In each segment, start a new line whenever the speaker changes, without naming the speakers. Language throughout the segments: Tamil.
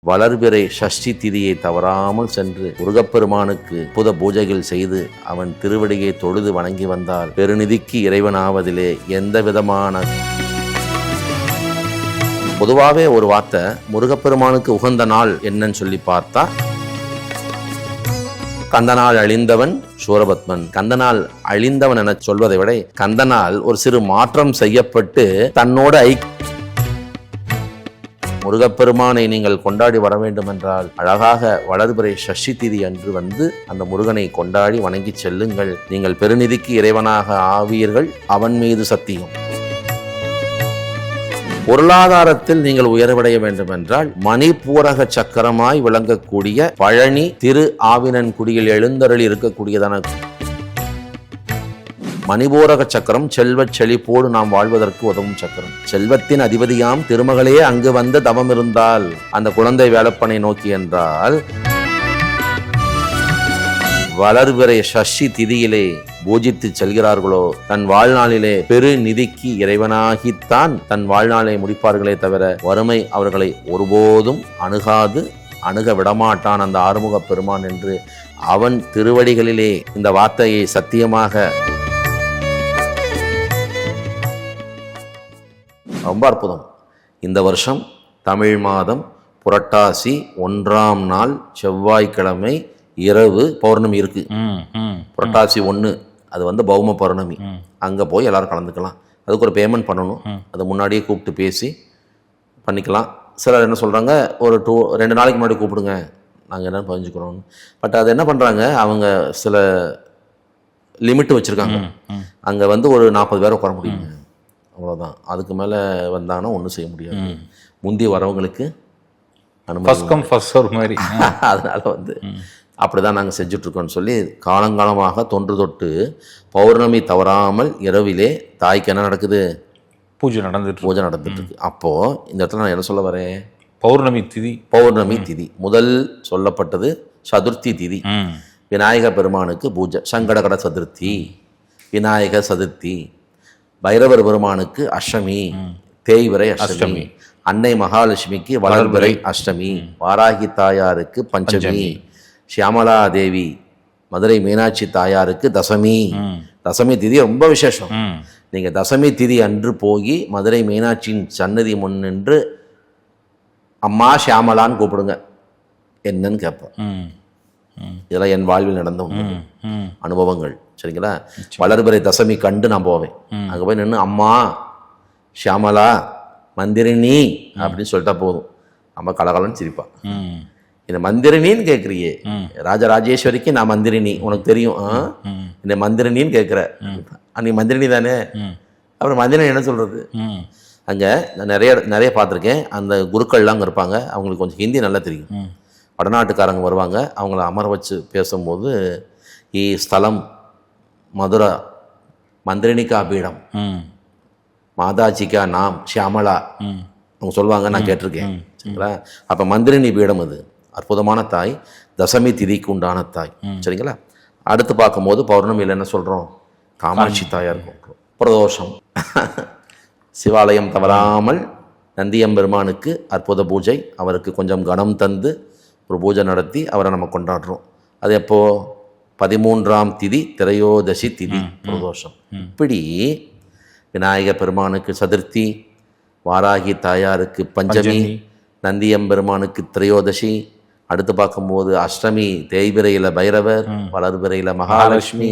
வளர்பிறை சஷ்டி திதியை தவறாமல் சென்று முருகப்பெருமானுக்கு புத பூஜைகள் செய்து அவன் திருவடியை தொழுது வணங்கி வந்தால் பெருநிதிக்கு இறைவனாவதிலே எந்த விதமான பொதுவாகவே ஒரு வார்த்தை முருகப்பெருமானுக்கு உகந்த நாள் என்னன்னு சொல்லி பார்த்தா கந்தனால் அழிந்தவன் சூரபத்மன். கந்தனால் அழிந்தவன் என சொல்வதை விட கந்தனால் ஒரு சிறு மாற்றம் செய்யப்பட்டு தன்னோட முருகப்பெருமானை நீங்கள் கொண்டாடி வர வேண்டும் என்றால் அழகாக வளர்பிறை சஷ்டி திதி அன்று வந்து அந்த முருகனை கொண்டாடி வணங்கி செல்லுங்கள். நீங்கள் பெருநிதிக்கு இறைவனாக ஆவீர்கள், அவன் மீது சத்தியம். பொருளாதாரத்தில் நீங்கள் உயர்வடைய வேண்டும் என்றால் மணிப்பூரக சக்கரமாய் விளங்கக்கூடிய பழனி திரு ஆவினன்குடியில் எழுந்தருளி இருக்கக்கூடியதான மணிபூரக சக்கரம் செல்வச் செழிப்போடு நாம் வாழ்வதற்கு உதவும் சக்கரம். செல்வத்தின் அதிபதியாம் திருமகளே அங்கு வந்து தவம் இருந்தால் அந்த குழந்தை வேலப்பனை நோக்கி என்றால் வளர்பிறை சஷ்டி திதியிலே பூஜித்து செல்கிறார்களோ தன் வாழ்நாளிலே பெரு நிதிக்கு இறைவனாகித்தான் தன் வாழ்நாளை முடிப்பார்களே தவிர வறுமை அவர்களை ஒருபோதும் அணுக விடமாட்டான் அந்த ஆறுமுக பெருமான் என்று அவன் திருவடிகளிலே இந்த வார்த்தையை சத்தியமாக ரொம்ப அற்புதம். இந்த வருஷம் தமிழ் மாதம் புரட்டாசி 1ஆம் நாள் செவ்வாய்க்கிழமை இரவு பௌர்ணமி இருக்கு. புரட்டாசி 1 அது வந்து பௌம பௌர்ணமி. அங்கே போய் எல்லாரும் கலந்துக்கலாம். அதுக்கு ஒரு பேமெண்ட் பண்ணணும். அது முன்னாடியே கூப்பிட்டு பேசி பண்ணிக்கலாம். சிலர் என்ன சொல்கிறாங்க, ஒரு 2 நாளைக்கு முன்னாடி கூப்பிடுங்க, நாங்கள் என்னென்னு பதிஞ்சுக்கிறோம். பட் அது என்ன பண்ணுறாங்க, அவங்க சில லிமிட் வச்சுருக்காங்க. அங்கே வந்து ஒரு 40 பேரை உட்கார முடியுங்க, அவ்வளோதான். அதுக்கு மேலே வந்தாங்கன்னா ஒன்றும் செய்ய முடியாது. முந்தி வரவங்களுக்கு
அனுமதி.
அதனால வந்து அப்படிதான் நாங்கள் செஞ்சுட்ருக்கோன்னு சொல்லி காலங்காலமாக தொன்று தொட்டு பௌர்ணமி தவறாமல் இரவிலே தாய்க்கு என்ன நடக்குது, பூஜை நடந்துட்டு இருக்கு. அப்போது இந்த இடத்துல நான் என்ன சொல்ல வரேன், பௌர்ணமி திதி முதல் சொல்லப்பட்டது சதுர்த்தி திதி. விநாயக பெருமானுக்கு பூஜை, சங்கடகட சதுர்த்தி, விநாயக சதுர்த்தி. பைரவர் பெருமானுக்கு அஷ்டமி, தேய்விரை அஷ்டமி. அன்னை மகாலட்சுமிக்கு வளர்பிறை அஷ்டமி. வாராகி தாயாருக்கு பஞ்சமி. ஷியாமலா தேவி மதுரை மீனாட்சி தாயாருக்கு தசமி. தசமி திதி ரொம்ப விசேஷம். நீங்கள் தசமி திதி அன்று போய் மதுரை மீனாட்சியின் சன்னதி முன்னின்று அம்மா ஷியாமலான்னு கூப்பிடுங்க, என்னன்னு கேட்பேன். இதெல்லாம் என் வாழ்வில் நடந்த அனுபவங்கள், சரிங்களா. வளர்பிறை தசமி கண்டு நான் போவேன். அங்கே போய் நின்று அம்மா ஷியாமலா மந்திரினி அப்படின்னு சொல்லிட்டா போதும், அம்மா கலகலன்னு சிரிப்பா. இந்த மந்திரினின்னு கேட்குறியே, ராஜராஜேஸ்வரிக்கு நான் மந்திரினி, உனக்கு தெரியும், இந்த மந்திரினின்னு கேட்குற, நீ மந்திரினி தானே. அப்புறம் மந்திரினி என்ன சொல்கிறது. அங்கே நான் நிறைய பார்த்துருக்கேன். அந்த குருக்கள்லாம் அங்கே இருப்பாங்க, அவங்களுக்கு கொஞ்சம் ஹிந்தி நல்லா தெரியும். வடநாட்டுக்காரங்க வருவாங்க, அவங்கள அமர வச்சு பேசும்போது ஸ்தலம் மதுரா மந்திரினிகா பீடம் மாதாஜிக்கா நாம் ஷியாமலா அவங்க சொல்லுவாங்க, நான் கேட்டிருக்கேன், சரிங்களா. அப்போ மந்திரினி பீடம் அது அற்புதமான தாய், தசமி திதிக்கு உண்டான தாய், சரிங்களா. அடுத்து பார்க்கும்போது பௌர்ணமியில் என்ன சொல்கிறோம், காமாட்சி தாயார் சொல்கிறோம். பிரதோஷம் சிவாலயம் தவறாமல் நந்தியம்பெருமானுக்கு அற்புத பூஜை, அவருக்கு கொஞ்சம் கணம் தந்து ஒரு பூஜை நடத்தி அவரை நம்ம கொண்டாடுறோம். அது எப்போ, 13ஆம் திதி திரையோதசி திதி பிரதோஷம். இப்படி விநாயக பெருமானுக்கு சதுர்த்தி, வாராகி தாயாருக்கு பஞ்சமி, நந்தியம்பெருமானுக்கு திரையோதசி. அடுத்து பார்க்கும்போது அஷ்டமி தேய்பிரையில் பைரவர், வளர்பிரையில் மகாலட்சுமி,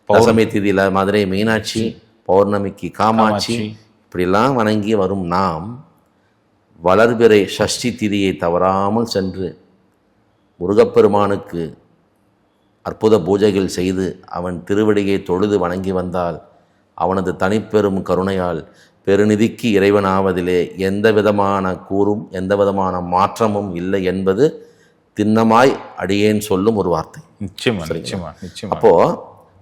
தசமி திதியில் மதுரை மீனாட்சி, பௌர்ணமிக்கு காமாட்சி. இப்படிலாம் வணங்கி வரும் நாம் வளர்பிறை சஷ்டி திதியை தவறாமல் சென்று முருகப்பெருமானுக்கு அற்புத பூஜைகள் செய்து அவன் திருவடியை தொழுது வணங்கி வந்தால் அவனது தனிப்பெரும் கருணையால் பெருநிதிக்கு இறைவனாவதிலே எந்த விதமான கூறும் எந்த விதமான மாற்றமும் இல்லை என்பது திண்ணமாய் அடியேன் சொல்லும் ஒரு வார்த்தை.
நிச்சயமா.
அப்போ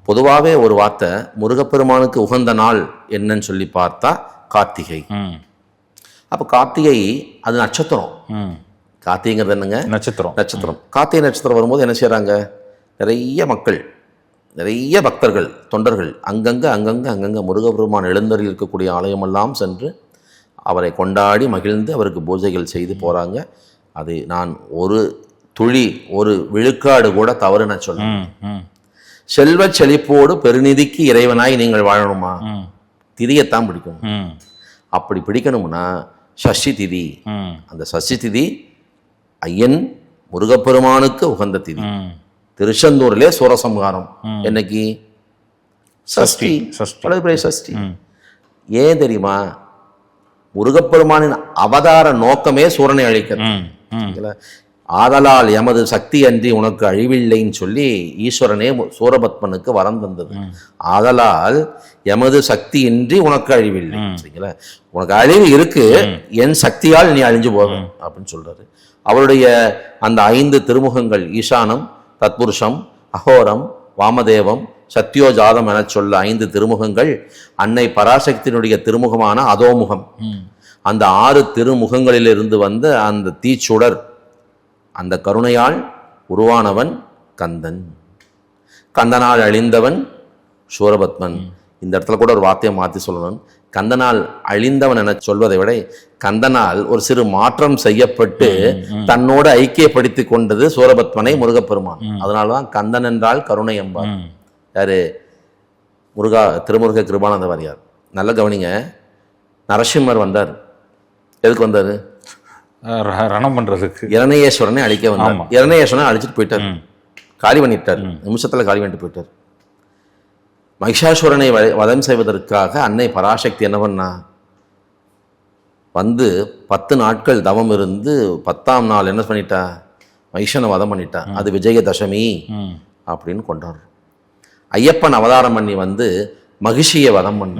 பொதுவாகவே ஒரு வார்த்தை முருகப்பெருமானுக்கு உகந்த நாள் என்னன்னு சொல்லி பார்த்தா கார்த்திகை. அப்போ கார்த்திகை அது நட்சத்திரம். கார்த்திகைங்கிறது என்னங்க, நட்சத்திரம். கார்த்திகை நட்சத்திரம் வரும்போது என்ன செய்கிறாங்க, நிறைய மக்கள், நிறைய பக்தர்கள், தொண்டர்கள் அங்கங்கே முருகப்பெருமான் எழுந்தருள் இருக்கக்கூடிய ஆலயமெல்லாம் சென்று அவரை கொண்டாடி மகிழ்ந்து அவருக்கு பூஜைகள் செய்து போகிறாங்க. அது நான் ஒரு துளி ஒரு விழுக்காடு கூட தவறுன சொல்ல. செல்வ செழிப்போடு பெருநிதிக்கு இறைவனாய் நீங்கள் வாழணுமா, திதியைத்தான் பிடிக்கணும். அப்படி பிடிக்கணும்னா சஷ்டி திதி. அந்த சஷ்டி திதி ஐயன் முருகப்பெருமானுக்கு உகந்த திதி. திருச்செந்தூரிலே சூரசம்ஹாரம் என்னைக்கு? சஷ்டி. சஷ்டி ஏன் தெரியுமா? முருகப்பெருமானின் அவதார நோக்கமே சூரனை அழிக்கிறது. ஆதலால் எமது சக்தி அன்றி உனக்கு அழிவில்லைன்னு சொல்லி ஈஸ்வரனே சூரபத்மனுக்கு வரம் தந்தது. ஆதலால் எமது சக்தி இன்றி உனக்கு அழிவில்லை. சரிங்களா? உனக்கு அழிவு இருக்கு, என் சக்தியால் நீ அழிஞ்சு போகும் அப்படின்னு சொல்றாரு. அவருடைய அந்த 5 திருமுகங்கள், ஈசானம், தத்புருஷம், அகோரம், வாமதேவம், சத்யோஜாதம் என சொல்ல 5 திருமுகங்கள் அன்னை பராசக்தியினுடைய திருமுகமான அதோமுகம். அந்த 6 திருமுகங்களிலிருந்து வந்த அந்த தீச்சுடர், அந்த கருணையால் உருவானவன் கந்தன். கந்தனால் அழிந்தவன் சூரபத்மன். இந்த இடத்துல கூட ஒரு வார்த்தையை மாற்றி சொல்லணும். கந்தனால் அழிந்தவன் என சொல்வதை விட கந்தனால் ஒரு சிறு மாற்றம் செய்யப்பட்டு தன்னோடு ஐக்கியப்படுத்தி கொண்டது சூரபத்மனை முருகப்பெருமான். அதனால்தான் கந்தன் என்றால் கருணை என்பார். யாரு? திருமுருக கிருபானந்த வாரியார். நல்ல கவனிங்க. நரசிம்மர் வந்தார். எதுக்கு வந்தாரு?
ரணம் பண்றதுக்கு.
இரணையேஸ்வரனை அழிக்க வந்தார். இரணையேஸ்வரனை அழிச்சிட்டு போயிட்டார், காலி பண்ணிட்டார். நிமிஷத்துல காலி பண்ணிட்டு போயிட்டார். மகிஷாசுரனை வதம் செய்வதற்காக அன்னை பராசக்தி என்ன பண்ணா? வந்து 10 நாட்கள் தவம் இருந்து 10ஆம் நாள் என்ன பண்ணிட்டா? மகிஷனை வதம் பண்ணிட்டா. அது விஜயதசமி அப்படின்னு கொண்டாடுறோம். ஐயப்பன் அவதாரம் பண்ணி வந்து மகிஷியை வதம் பண்ண.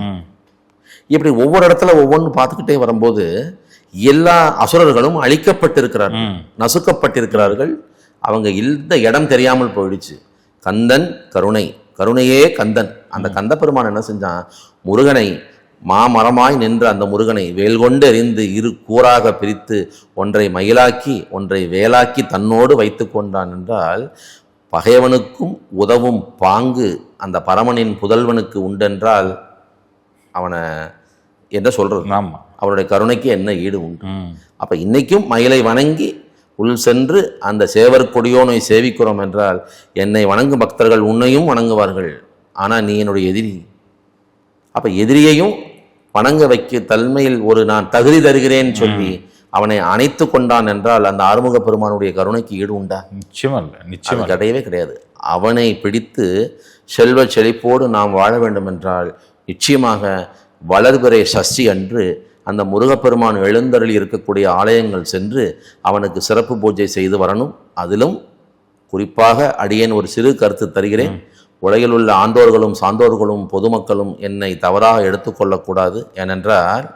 இப்படி ஒவ்வொரு இடத்துல ஒவ்வொன்று பார்த்துக்கிட்டே வரும்போது எல்லா அசுரர்களும் அழிக்கப்பட்டிருக்கிறார்கள், நசுக்கப்பட்டிருக்கிறார்கள். அவங்க இந்த இடம் தெரியாமல் போயிடுச்சு. கந்தன் கருணை, கருணையே கந்தன். அந்த கந்த பெருமான் என்ன செஞ்சான்? முருகனை மாமரமாய் நின்ற அந்த முருகனை வேல் கொண்டு எறிந்து 2 கூறாக பிரித்து ஒன்றை மயிலாக்கி ஒன்றை வேலாக்கி தன்னோடு வைத்து கொண்டான் என்றால், பகைவனுக்கும் உதவும் பாங்கு அந்த பரமனின் புதல்வனுக்கு உண்டென்றால் அவனை என்ன சொல்றது? அவருடைய கருணைக்கு என்ன ஈடு உண்டு? அப்ப இன்னைக்கும் மயிலை வணங்கி உள் சென்று அந்த சேவர் கொடியோனை சேவிக்கிறோம் என்றால், என்னை வணங்கும் பக்தர்கள் உன்னையும் வணங்குவார்கள். ஆனா நீ என்னுடைய எதிரி. அப்ப எதிரியையும் வணங்க வைக்க தன்மையில் ஒரு நான் தகுதி தருகிறேன் சொல்லி அவனை அணைத்து கொண்டான் என்றால் அந்த ஆறுமுக பெருமானுடைய கருணைக்கு ஈடு உண்டா?
நிச்சயமா இல்லை, நிச்சயம்
கிடையவே கிடையாது. அவனை பிடித்து செல்வ செழிப்போடு நாம் வாழ வேண்டும் என்றால் நிச்சயமாக வளர்பிறை சஷ்டி அன்று அந்த முருகப்பெருமான் எழுந்தருளி இருக்கக்கூடிய ஆலயங்கள் சென்று அவனுக்கு சிறப்பு பூஜை செய்து வரணும். அதிலும் குறிப்பாக அடியேன் ஒரு சிறு கருத்து தருகிறேன். உலகில் உள்ள ஆண்டோர்களும் சான்றோர்களும் பொதுமக்களும் என்னை தவறாக எடுத்துக்கொள்ளக்கூடாது. ஏனென்றால்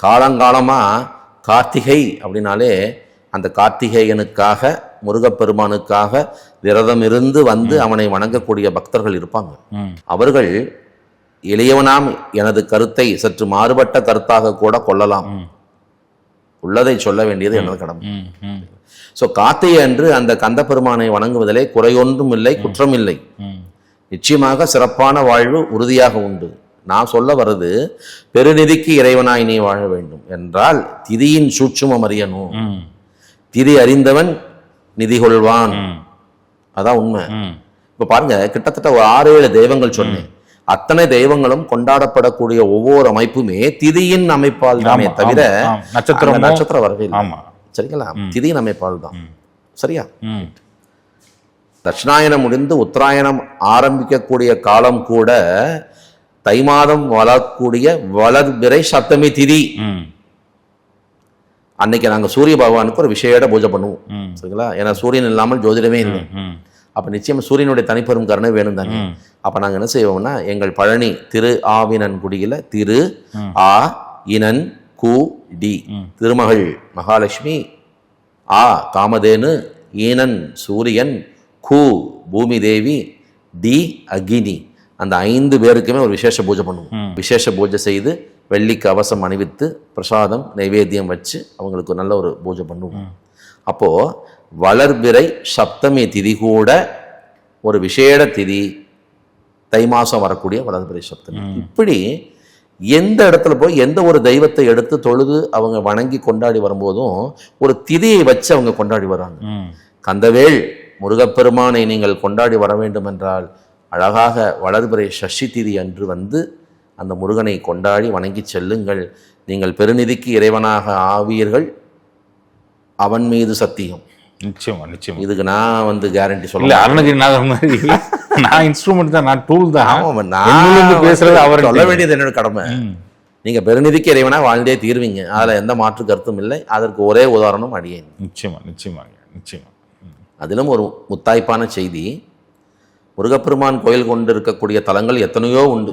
காலங்காலமாக கார்த்திகை அப்படின்னாலே அந்த கார்த்திகேயனுக்காக முருகப்பெருமானுக்காக விரதம் இருந்து வந்து அவனை வணங்கக்கூடிய பக்தர்கள் இருப்பாங்க. அவர்கள் இளையவனாம் எனது கருத்தை சற்று மாறுபட்ட கருத்தாக கூட கொள்ளலாம். உள்ளதை சொல்ல வேண்டியது எனது கடமை. ஸோ கார்த்திகை அன்று அந்த கந்த பெருமானை வணங்குவதிலே குறையொன்றும் இல்லை, குற்றம் இல்லை. நிச்சயமாக சிறப்பான வாழ்வு உறுதியாக உண்டு. நான் சொல்ல வர்றது, பெருநிதிக்கு இறைவனாய் நீ வாழ வேண்டும் என்றால் திதியின் சூட்சுமம் அறியணும். திதி அறிந்தவன் நிதி கொள்வான். அதான் உண்மை. இப்ப பாருங்க, கிட்டத்தட்ட ஒரு 6-7 தெய்வங்கள் சொன்னேன். அத்தனை தெய்வங்களும் கொண்டாடப்படக்கூடிய ஒவ்வொரு அமைப்புமே திதியின் அமைப்பால் தானே தவிர நட்சத்திர வரவே இல்லை. சரிங்களா? திதியின் அமைப்பால் தான். சரியா? தட்சிணாயனம் முடிந்து உத்தராயணம் ஆரம்பிக்கக்கூடிய காலம் கூட தை மாதம் வளரக்கூடிய வளர்பிறை சப்தமி திதி. அன்னைக்கு நாங்க சூரிய பகவானுக்கு ஒரு விசேட பூஜை பண்ணுவோம். சரிங்களா? ஏன்னா சூரியன் இல்லாமல் ஜோதிடமே இல்லை. அப்ப நிச்சயம் சூரியனுடைய தனிப்பெரும் கருணை வேணும் தானே. அப்ப நாங்க என்ன செய்வோம்னா, எங்கள் பழனி திரு ஆவினன்குடியில திரு ஆ இனன் கு டி திருமகள் மகாலட்சுமி, ஆ காமதேனு, ஈனன் சூரியன், கு பூமி தேவி, டி அக்னி, அந்த 5 பேருக்குமே ஒரு விசேஷ பூஜை பண்ணுவோம். விசேஷ பூஜை செய்து வெள்ளி கவசம் அணிவித்து பிரசாதம் நைவேத்தியம் வச்சு அவங்களுக்கு நல்ல ஒரு பூஜை பண்ணுவோம். அப்போ வளர்பிறை சப்தமி திதி கூட ஒரு விசேட திதி, தை மாசம் வரக்கூடிய வளர்பிறை சப்தமி. இப்படி எந்த இடத்துல போய் எந்த ஒரு தெய்வத்தை எடுத்து தொழுது அவங்க வணங்கி கொண்டாடி வரும்போதும் ஒரு திதியை வச்சு அவங்க கொண்டாடி வராங்க. கந்தவேல் முருகப்பெருமானை நீங்கள் கொண்டாடி வர வேண்டும் என்றால் அழகாக வளர்பிறை சஷ்டி திதி அன்று வந்து அந்த முருகனை கொண்டாடி வணங்கி செல்லுங்கள். நீங்கள் பெருநிதிக்கு இறைவனாக ஆவீர்கள், அவன் மீது சத்தியம்.
நிச்சயமா நிச்சயமா.
இதுக்கு நான் வந்து கேரண்டி
இல்ல அருணகிரிநாதர் மாதிரி நான் இன்ஸ்ட்ருமெண்ட் தான், நான் டூல் தான்.
நான்
பேசுறது அவர்
சொல்ல வேண்டியது என்னோட கடமை. நீங்க பெருநிதிக்கு இறைவனா வாழ்ந்தே தீர்வீங்க, அதுல எந்த மாற்று கருத்தும் இல்லை. அதற்கு ஒரே உதாரணம் அடியேன்.
நிச்சயமா நிச்சயமாக நிச்சயமா.
அதிலும் ஒரு முத்தாய்ப்பான செய்தி, முருகப்பெருமான் கோயில் கொண்டு இருக்கக்கூடிய தலங்கள் எத்தனையோ உண்டு.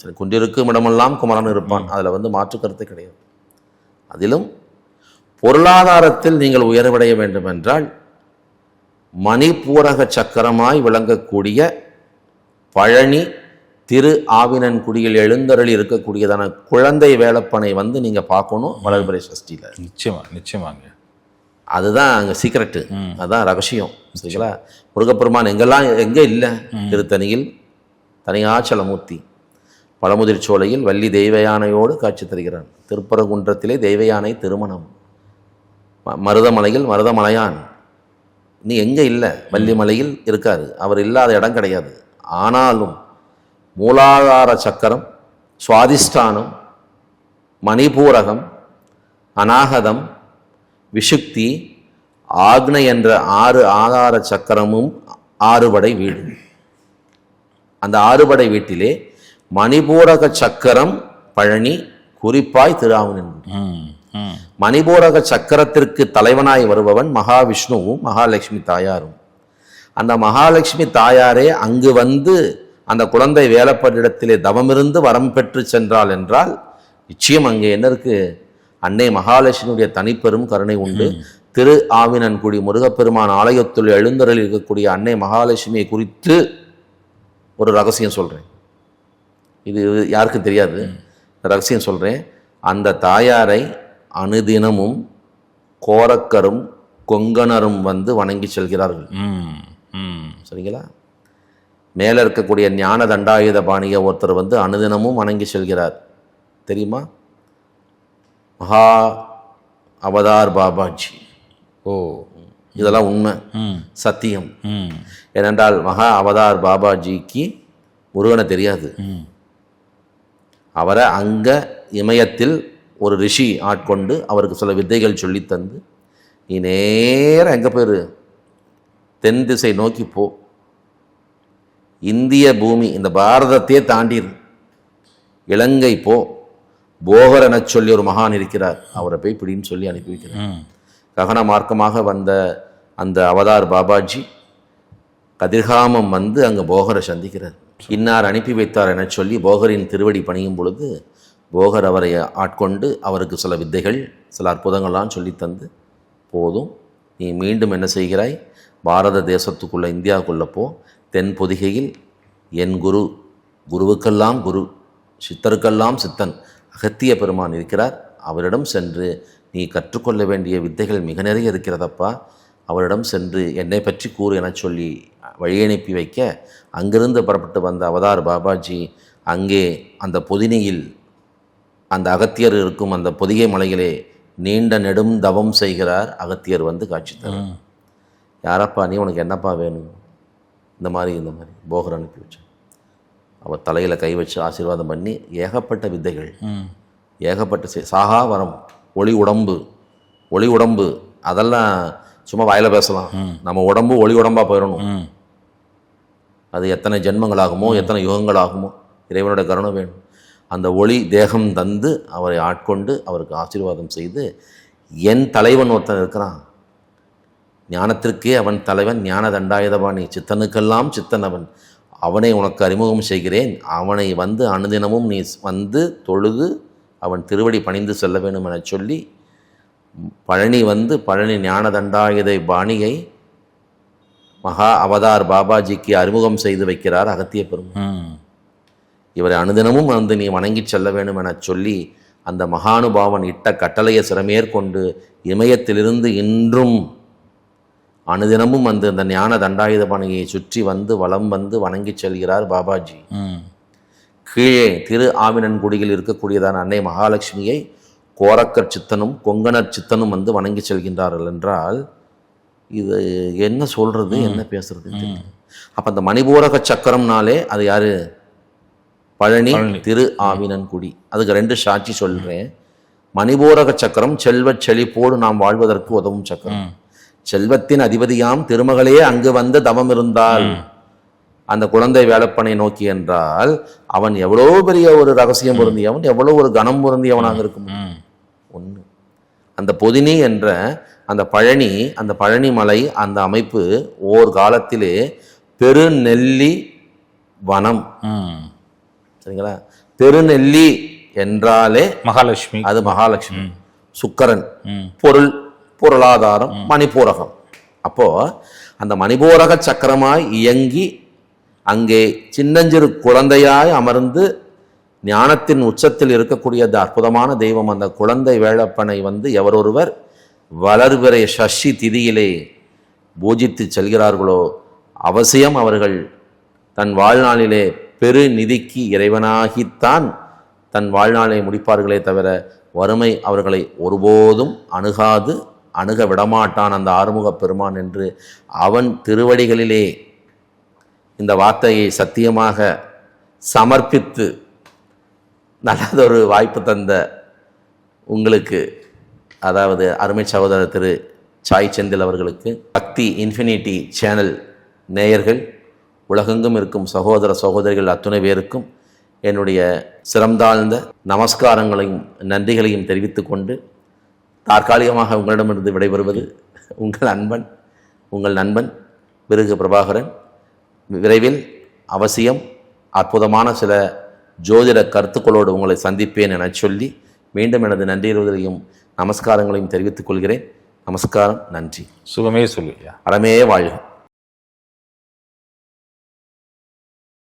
சரி, குன்றிருக்கும் இடமெல்லாம் குமரன் இருப்பான், அதுல வந்து மாற்று கருத்து கிடையாது. அதிலும் பொருளாதாரத்தில் நீங்கள் உயர்வடைய வேண்டும் என்றால் மணிப்பூரக சக்கரமாய் விளங்கக்கூடிய பழனி திரு ஆவினன்குடியில் எழுந்தருளி இருக்கக்கூடியதான குழந்தை வேலப்பனை வந்து நீங்க பார்க்கணும் வளர்பிறை சஷ்டியில.
நிச்சயமா நிச்சயமாங்க.
அதுதான் அங்க சீக்ரெட்டு, அதுதான் ரகசியம். சரிங்களா? முருகப்பெருமான் எங்க இல்லை, திருத்தணியில் தனியாச்சலமூர்த்தி, பழமுதிர் சோலையில் வள்ளி தெய்வயானையோடு காட்சி தருகிறான், திருப்பரங்குன்றத்திலே தெய்வயானை திருமணம், மருதமலையில் மருதமலையான். நீ எங்கே இல்லை, வள்ளிமலையில் இருக்காரு, அவர் இல்லாத இடம் கிடையாது. ஆனாலும் மூலாதார சக்கரம், சுவாதிஷ்டானம், மணிபூரகம், அநாகதம், விஷுக்தி, ஆக்னை என்ற 6 ஆதார சக்கரமும் 6 படை வீடு. அந்த 6 படை வீட்டிலே மணிபூரக சக்கரம் பழனி, குறிப்பாய் திருஆவினன்குடி. மணிபூரக சக்கரத்திற்கு தலைவனாய் வருபவன் மகாவிஷ்ணுவும் மகாலட்சுமி தாயாரும். அந்த மகாலட்சுமி தாயாரே அங்கு வந்து அந்த குழந்தை வேலப்பனிடத்திலே தவமிருந்து வரம் பெற்று சென்றாள் என்றால் நிச்சயம் அங்கே என்ன இருக்கு, அன்னை மகாலட்சுமியுடைய தனிப்பெரும் கருணை உண்டு. திரு ஆவினன்குடி முருகப்பெருமான் ஆலயத்துள் எழுந்தருள் இருக்கக்கூடிய அன்னை மகாலட்சுமியை குறித்து ஒரு ரகசியம் சொல்றேன். இது யாருக்கும் தெரியாது, ரகசியம் சொல்றேன். அந்த தாயாரை அனுதினமும் கோரக்கரும் கொங்கணரும் வந்து வணங்கி செல்கிறார்கள். சரிங்களா? மேலே இருக்கக்கூடிய ஞான தண்டாயுத பாணிய ஒருத்தர் வந்து அனுதினமும் வணங்கி செல்கிறார், தெரியுமா? மகா அவதார் பாபாஜி.
ஓ,
இதெல்லாம் உண்மை, சத்தியம். ஏனென்றால் மகா அவதார் பாபாஜிக்கு முருகனை தெரியாது. அவரை அங்க இமயத்தில் ஒரு ரிஷி ஆட்கொண்டு அவருக்கு சில வித்தைகள் சொல்லித்தந்து, நீ நேரம் எங்கே போயிரு, தென் திசை நோக்கி போ, இந்திய பூமி இந்த பாரதத்தையே தாண்டிரு, இலங்கை போ, போகர் என சொல்லி ஒரு மகான் இருக்கிறார், அவரை போய் பிடின்னு சொல்லி அனுப்பி வைக்கிறார். ககன மார்க்கமாக வந்த அந்த அவதார் பாபாஜி கதிர்காமம் வந்து அங்கே போகரை சந்திக்கிறார். இன்னார் அனுப்பி வைத்தார் என சொல்லி போகரின் திருவடி பணியும் பொழுது போகர் அவரை ஆட்கொண்டு அவருக்கு சில வித்தைகள் சில அற்புதங்கள்லாம் சொல்லித்தந்து, போதும் நீ மீண்டும் என்ன செய்கிறாய், பாரத தேசத்துக்குள்ளே இந்தியாவுக்குள்ளே போ, தென் பொதிகையில் என் குரு, குருவுக்கெல்லாம் குரு, சித்தருக்கெல்லாம் சித்தன் அகத்திய பெருமான் இருக்கிறார், அவரிடம் சென்று நீ கற்றுக்கொள்ள வேண்டிய வித்தைகள் மிக நிறைய இருக்கிறதப்பா, அவரிடம் சென்று என்னை பற்றி கூறு என சொல்லி வழியனுப்பி வைக்க, அங்கிருந்து புறப்பட்டு வந்த அவதார் பாபாஜி அங்கே அந்த பொதினியில் அந்த அகத்தியர் இருக்கும் அந்த பொதிகை மலையிலே நீண்ட நெடும் தவம் செய்கிறார். அகத்தியர் வந்து காட்சி தரும். யாரப்பா நீ, உனக்கு என்னப்பா வேணும்? இந்த மாதிரி போகர் அனுப்பி வச்சான். அவர் தலையில் கை வச்சு ஆசீர்வாதம் பண்ணி ஏகப்பட்ட வித்தைகள், ஏகப்பட்ட சாகா வரம், ஒளி உடம்பு அதெல்லாம் சும்மா வாயில பேசலாம். நம்ம உடம்பு ஒளி உடம்பாக போயிடணும். அது எத்தனை ஜென்மங்களாகுமோ எத்தனை யுகங்களாகுமோ இறைவனோட கருணை வேணும். அந்த ஒளி தேகம் தந்து அவரை ஆட்கொண்டு அவருக்கு ஆசீர்வாதம் செய்து, என் தலைவன் ஒருத்தன் இருக்கிறான், ஞானத்திற்கே அவன் தலைவன், ஞான தண்டாயுதபாணி, சித்தனுக்கெல்லாம் சித்தன் அவன், அவனை உனக்கு அறிமுகம் செய்கிறேன், அவனை வந்து அனுதினமும் நீ வந்து தொழுது அவன் திருவடி பணிந்து செல்ல வேண்டும் என சொல்லி பழனி வந்து பழனி ஞான தண்டாயுத பாணியை மகா அவதார் பாபாஜிக்கு அறிமுகம் செய்து வைக்கிறார் அகத்திய பெருமான். இவரை அனுதினமும் வந்து நீ வணங்கி செல்ல வேண்டும் என சொல்லி அந்த மகானுபாவன் இட்ட கட்டளையை சிறமேற்கொண்டு இமயத்திலிருந்து இன்றும் அனுதினமும் வந்து அந்த ஞான தண்டாயுத பாணியை சுற்றி வந்து வலம் வந்து வணங்கி செல்கிறார் பாபாஜி. கீழே திரு ஆவினன்குடியில் இருக்கக்கூடியதான அன்னை மகாலட்சுமியை கோரக்கர் சித்தனும் கொங்கணர் சித்தனும் வந்து வணங்கி செல்கின்றார்கள் என்றால் இது என்ன சொல்றது, என்ன பேசுறது? அப்ப அந்த மணிபூரக சக்கரம்னாலே அது யாரு? பழனி திரு ஆவினன்குடி. அதுக்கு 2 சாட்சி சொல்றேன். மணிபூரக சக்கரம் செல்வச் செழிப்போடு நாம் வாழ்வதற்கு உதவும் சக்கரம். செல்வத்தின் அதிபதியாம் திருமகளே அங்கு வந்து தவம் இருந்தால் அந்த குழந்தை வேலப்பனை நோக்கி என்றால் அவன் எவ்வளோ பெரிய ஒரு ரகசியம் பொருந்தியவன், எவ்வளோ ஒரு கணம் பொருந்தியவனாக இருக்கும். ஒன்று அந்த பொதினி என்ற அந்த பழனி, அந்த பழனி மலை, அந்த அமைப்பு ஓர் காலத்திலே பெருநெல்லி வனம். சரிங்களா? பெருநெல்லி என்றாலே
மகாலட்சுமி,
அது மகாலட்சுமி. சுக்கரன் பொருளாதாரம், மணிபூரகம். அப்போ அந்த மணிபூரக சக்கரமாய் இயங்கி அங்கே சின்னஞ்சிறு குழந்தையாய் அமர்ந்து ஞானத்தின் உச்சத்தில் இருக்கக்கூடிய அற்புதமான தெய்வம் அந்த குழந்தை வேளப்பனை வந்து எவரொருவர் வளர்பிறை சஷ்டி திதியிலே பூஜித்து செல்கிறார்களோ அவசியம் அவர்கள் தன் வாழ்நாளிலே பெரு நிதிக்கு இறைவனாகித்தான் தன் வாழ்நாளை முடிப்பார்களே தவிர வறுமை அவர்களை ஒருபோதும் அணுக விடமாட்டான் அந்த ஆறுமுக பெருமான் என்று அவன் திருவடிகளிலே இந்த வார்த்தையை சத்தியமாக சமர்ப்பித்து நல்லதொரு வாய்ப்பு தந்த உங்களுக்கு, அதாவது அருமை சகோதரர் திரு சாய் செந்தில் அவர்களுக்கு, பக்தி இன்ஃபினிட்டி சேனல் நேயர்கள், உலகெங்கும் இருக்கும் சகோதர சகோதரிகள் அத்துணை பேருக்கும் என்னுடைய சிரம்தாழ்ந்த நமஸ்காரங்களையும் நன்றிகளையும் தெரிவித்துக் கொண்டு தற்காலிகமாக உங்களிடமிருந்து விடைபெறுவது உங்கள் நண்பன் பிருகு பிரபாகரன். விரைவில் அவசியம் அற்புதமான சில ஜோதிட கருத்துக்களோடு உங்களை சந்திப்பேன் என சொல்லி மீண்டும் எனது நன்றியுறுதலையும் நமஸ்காரங்களையும் தெரிவித்துக் கொள்கிறேன். நமஸ்காரம், நன்றி.
சுகமே சொல்லுயா.
அறமே வாழ்க.